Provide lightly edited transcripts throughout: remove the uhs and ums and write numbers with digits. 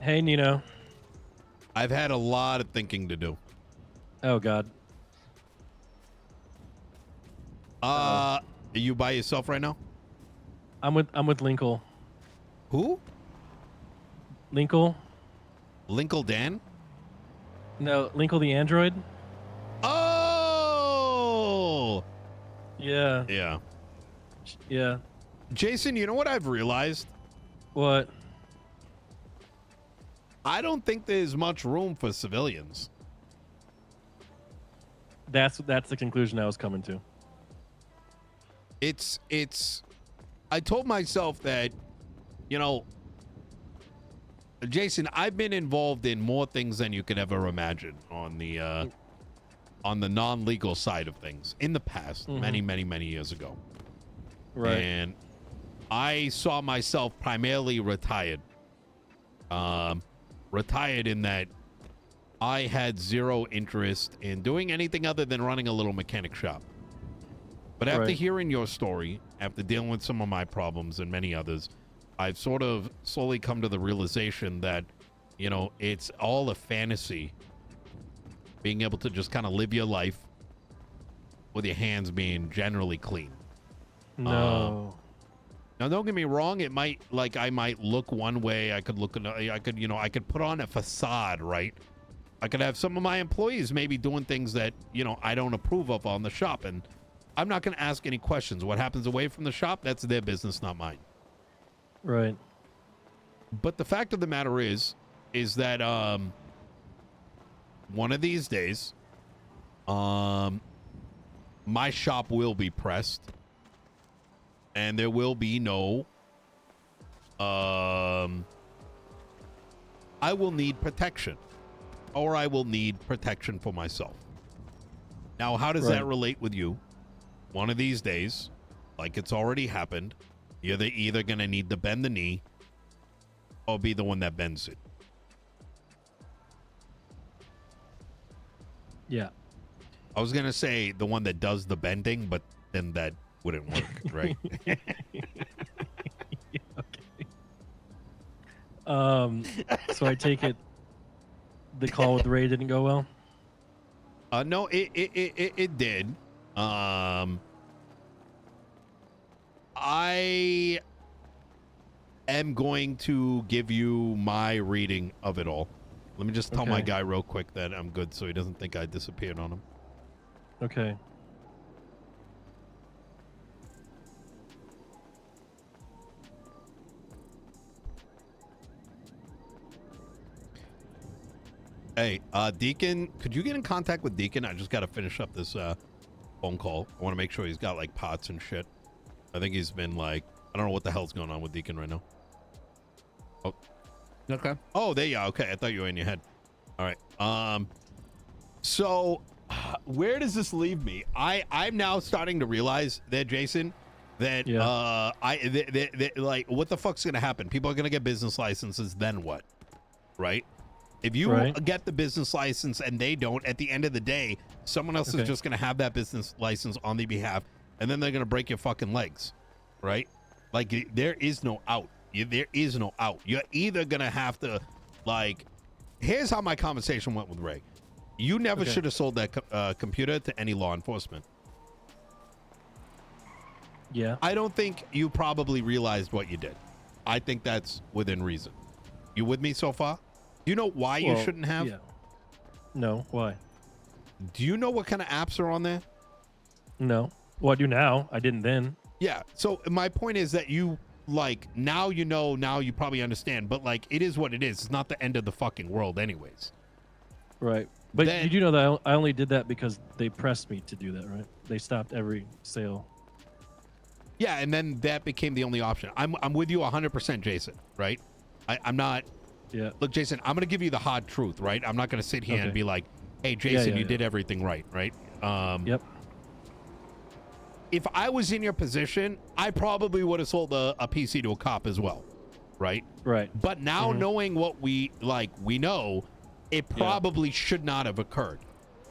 Hey, Nino. I've had a lot of thinking to do. Oh God. Are you by yourself right now? I'm with Linkle. Who? Linkle? Linkle Dan? No, Linkle the android. Oh! Yeah. Yeah. Yeah. Jason, you know what I've realized? What? I don't think there's much room for civilians. That's the conclusion I was coming to. It's I told myself that, you know, Jason, I've been involved in more things than you could ever imagine on the non-legal side of things in the past, many years ago. Right. And I saw myself primarily retired. Retired in that I had zero interest in doing anything other than running a little mechanic shop. But after hearing your story, after dealing with some of my problems and many others, I've sort of slowly come to the realization that, you know, it's all a fantasy. Being able to just kind of live your life with your hands being generally clean. No. Now, don't get me wrong. It might, like, I might look one way. I could look, I could put on a facade, right? I could have some of my employees maybe doing things that, you know, I don't approve of on the shop. And I'm not going to ask any questions. What happens away from the shop, that's their business, not mine. Right. But the fact of the matter is that one of these days, my shop will be pressed, and there will be no. I will need protection, or I will need protection for myself. Now, how does that relate with you? One of these days, like it's already happened, you're either going to need to bend the knee or be the one that bends it. Yeah. I was going to say the one that does the bending, but then that wouldn't work, right? Okay. So I take it the call with Ray didn't go well? No, it did. I am going to give you my reading of it all. Let me just tell my guy real quick that I'm good so he doesn't think I disappeared on him. Okay. Hey, Deacon, could you get in contact with Deacon? I just got to finish up this phone call. I want to make sure he's got like pots and shit. I think he's been like, I don't know what the hell's going on with Deacon right now. Oh, okay. Oh, there you are. Okay, I thought you were in your head. All right. So where does this leave me? I'm now starting to realize that, Jason, that like, what the fuck's gonna happen? People are gonna get business licenses, then what? Right? If you get the business license and they don't, at the end of the day, someone else is just gonna have that business license on their behalf, and then they're gonna break your fucking legs, right? Like, there is no out. There is no out. You're either gonna have to, like, here's how my conversation went with Ray. You never should have sold that computer to any law enforcement. Yeah. I don't think you probably realized what you did. I think that's within reason. You with me so far? Do you know why you shouldn't have? Yeah. No. Why? Do you know what kind of apps are on there? No. Well, I do now. I didn't then. Yeah. So my point is that you, like, now you know, now you probably understand, but like, it is what it is. It's not the end of the fucking world anyways. Right. But did you know that I only did that because they pressed me to do that, right? They stopped every sale. Yeah, and then that became the only option. I'm with you 100%, Jason, right? I'm not. Yeah. Look, Jason, I'm going to give you the hard truth, right? I'm not going to sit here and be like, hey, Jason, you did everything right? Yep. If I was in your position, I probably would have sold a PC to a cop as well, right? Right. But now knowing what we know, it probably should not have occurred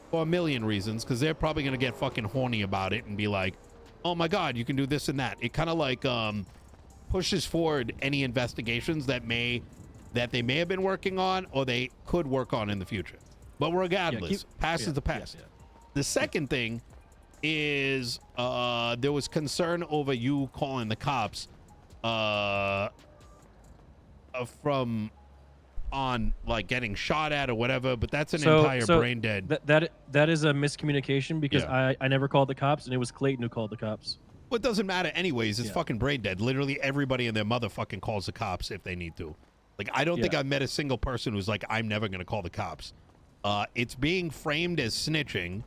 for a million reasons, because they're probably going to get fucking horny about it and be like, oh my God, you can do this and that. It kind of like pushes forward any investigations that that they may have been working on or they could work on in the future. But regardless, past is the past. The second thing is there was concern over you calling the cops from on like getting shot at or whatever, but that's an entire brain dead. That is a miscommunication because I never called the cops, and it was Clayton who called the cops. Well, it doesn't matter anyways. It's fucking brain dead. Literally everybody and their mother fucking calls the cops if they need to. Like, I don't think I've met a single person who's like, I'm never going to call the cops. It's being framed as snitching,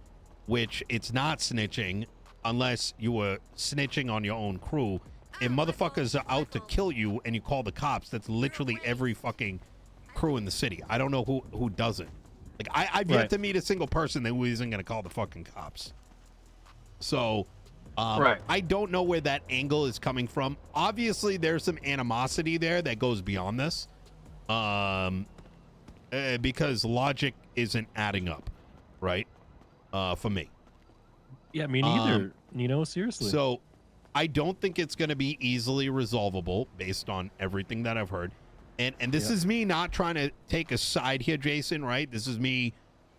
which it's not snitching unless you were snitching on your own crew. If motherfuckers are out to kill you and you call the cops, that's literally every fucking crew in the city. I don't know who doesn't. Like, I've yet to meet a single person that isn't going to call the fucking cops. So, I don't know where that angle is coming from. Obviously, there's some animosity there that goes beyond this. Because logic isn't adding up, right? For me. Yeah, me neither, Nino, seriously. So, I don't think it's going to be easily resolvable based on everything that I've heard. And this is me not trying to take a side here, Jason, right? This is me,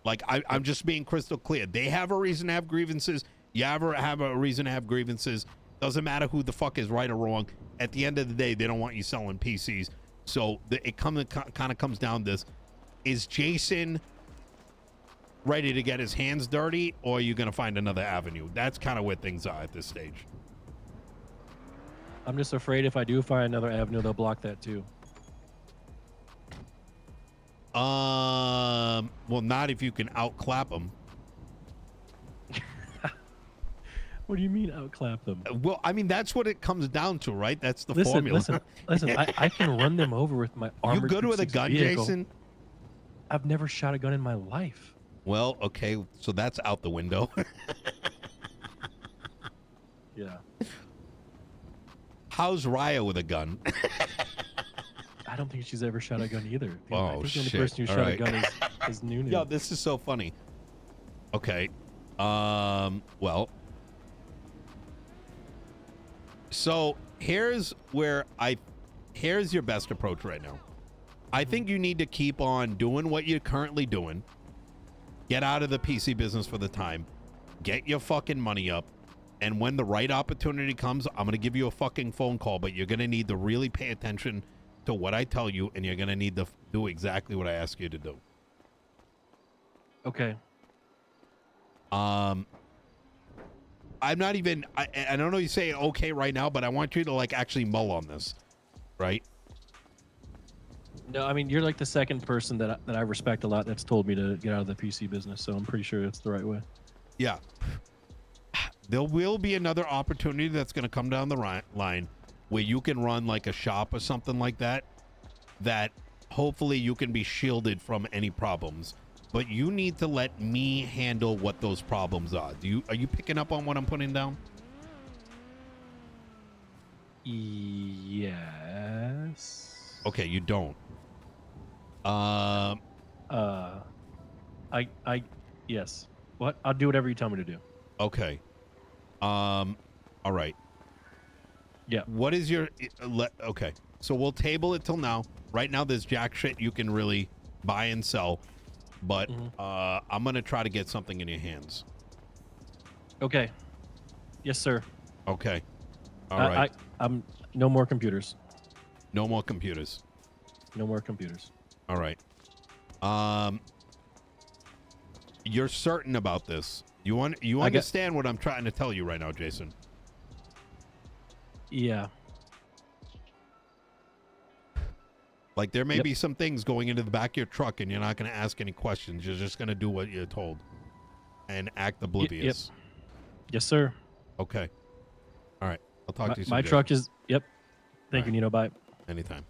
like, I'm just being crystal clear. They have a reason to have grievances. You ever have a reason to have grievances. Doesn't matter who the fuck is right or wrong. At the end of the day, they don't want you selling PCs. So it kind of comes down to this. Is Jason ready to get his hands dirty, or are you going to find another avenue? That's kind of where things are at this stage. I'm just afraid if I do find another avenue, they'll block that too. Well, not if you can outclap them. What do you mean outclap them? Well, I mean, that's what it comes down to, right? That's the formula. Listen. I can run them over with my armored. You good with a gun, vehicle. Jason? I've never shot a gun in my life. Well, okay, so that's out the window. Yeah. How's Raya with a gun? I don't think she's ever shot a gun either. I think shit. The only person who shot a gun is Nino. Yo, this is so funny. Okay. Well. So here's your best approach right now. I think you need to keep on doing what you're currently doing. Get out of the PC business for the time. Get your fucking money up. And when the right opportunity comes, I'm going to give you a fucking phone call, but you're going to need to really pay attention to what I tell you, and you're going to need to do exactly what I ask you to do. Okay. I'm not even, I don't know you say okay right now, but I want you to like actually mull on this, right? No, I mean, you're like the second person that I respect a lot that's told me to get out of the PC business, so I'm pretty sure it's the right way. Yeah. There will be another opportunity that's going to come down the line where you can run like a shop or something like that, that hopefully you can be shielded from any problems. But you need to let me handle what those problems are. Are you picking up on what I'm putting down? Yes. Okay, you don't. Yes. What? I'll do whatever you tell me to do. Okay. All right. Yeah. What is your okay. So we'll table it till now. Right now there's jack shit you can really buy and sell, but I'm going to try to get something in your hands. Okay. Yes, sir. Okay. All right. I'm no more computers. No more computers. No more computers. All right. You're certain about this? You understand what I'm trying to tell you right now, Jason? Yeah. Like there may be some things going into the back of your truck and you're not going to ask any questions. You're just going to do what you're told and act oblivious. Yep. Yes, sir. Okay. All right. I'll talk to you soon. My truck is, Thank you, Nino. Bye. Anytime.